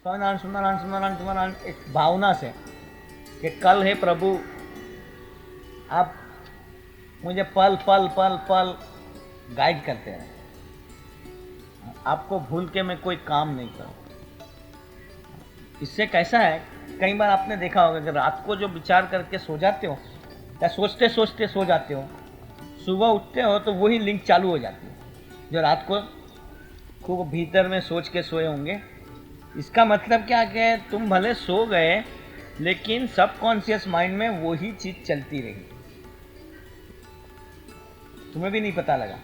स्वामीनारायण सुंदरनारायण सुंदरनारायण सुंदरनारायण एक भावना से कि कल है प्रभु, आप मुझे पल पल पल पल गाइड करते हैं, आपको भूल के मैं कोई काम नहीं करूँ। इससे कैसा है, कई बार आपने देखा होगा कि रात को जो विचार करके सो जाते हो या सोचते सोचते सो जाते हो, सुबह उठते हो तो वही लिंक चालू हो जाती है जो रात को खूब भीतर में सोच के सोए होंगे। इसका मतलब क्या कि तुम भले सो गए लेकिन सबकॉन्शियस माइंड में वही चीज चलती रही, तुम्हें भी नहीं पता लगा,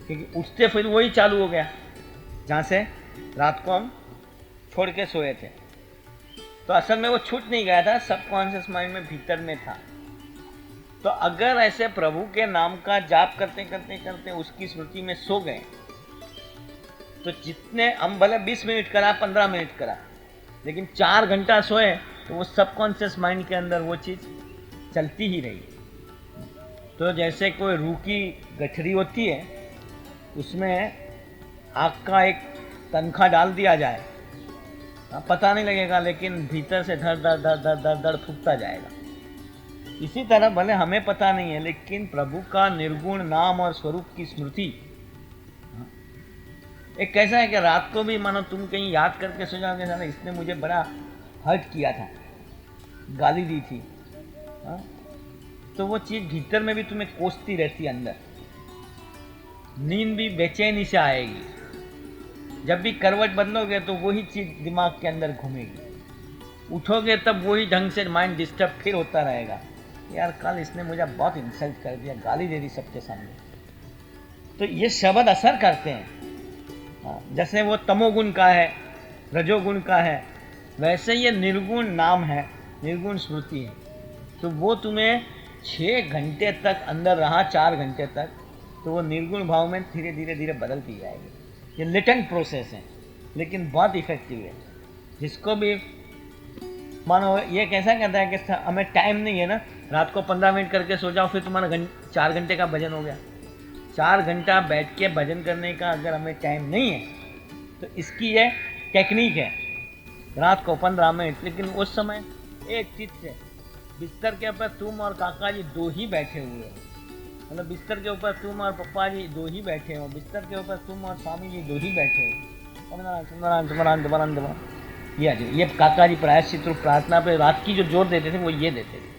क्योंकि उठते फिर वही चालू हो गया जहाँ से रात को हम छोड़ के सोए थे। तो असल में वो छूट नहीं गया था, सबकॉन्शियस माइंड में भीतर में था। तो अगर ऐसे प्रभु के नाम का जाप करते करते करते उसकी स्मृति में सो गए, तो जितने हम भले 20 मिनट करा 15 मिनट करा, लेकिन 4 घंटा सोए तो वो सबकॉन्शियस माइंड के अंदर वो चीज़ चलती ही रही। तो जैसे कोई रूह की गठरी होती है, उसमें आग का एक तनखा डाल दिया जाए, पता नहीं लगेगा, लेकिन भीतर से धड़ धड़ धड़ धड़ धड़ धड़ फूकता जाएगा। इसी तरह भले हमें पता नहीं है, लेकिन प्रभु का निर्गुण नाम और स्वरूप की स्मृति एक कैसा है कि रात को भी मानो तुम कहीं याद करके सो जाओगे, साला इसने मुझे बड़ा हर्ट किया था, गाली दी थी, तो वो चीज़ भीतर में भी तुम्हें कोसती रहती अंदर। नींद भी बेचैनी से आएगी, जब भी करवट बदलोगे तो वही चीज़ दिमाग के अंदर घूमेगी, उठोगे तब वही ढंग से माइंड डिस्टर्ब फिर होता रहेगा, यार कल इसने मुझे बहुत इंसल्ट कर दिया, गाली दे दी सबके सामने। तो ये शब्द असर करते हैं। जैसे वो तमोगुण का है, रजोगुण का है, वैसे ये निर्गुण नाम है, निर्गुण स्मृति है। तो वो तुम्हें 6 घंटे तक अंदर रहा, 4 घंटे तक, तो वो निर्गुण भाव में धीरे धीरे धीरे बदलती जाएगी। ये लेटेंट प्रोसेस है, लेकिन बहुत इफेक्टिव है। जिसको भी मानो ये कैसा कहता है कि हमें टाइम नहीं है ना, रात को 15 मिनट करके सो जाओ, फिर तुम्हारा 4 घंटे का भजन हो गया। 4 घंटा बैठ के भजन करने का अगर हमें टाइम नहीं है, तो इसकी ये टेक्निक है, रात को 15 मिनट, लेकिन उस समय एक चीज से बिस्तर के ऊपर तुम और काका जी 2 ही बैठे हुए हो, मतलब बिस्तर के ऊपर तुम और पप्पा जी 2 ही बैठे हो, बिस्तर के ऊपर तुम और स्वामी जी 2 ही बैठे हो। ये काका जी प्रायश्चित रूप प्रार्थना पे रात की जो जोर देते थे वो ये देते थे।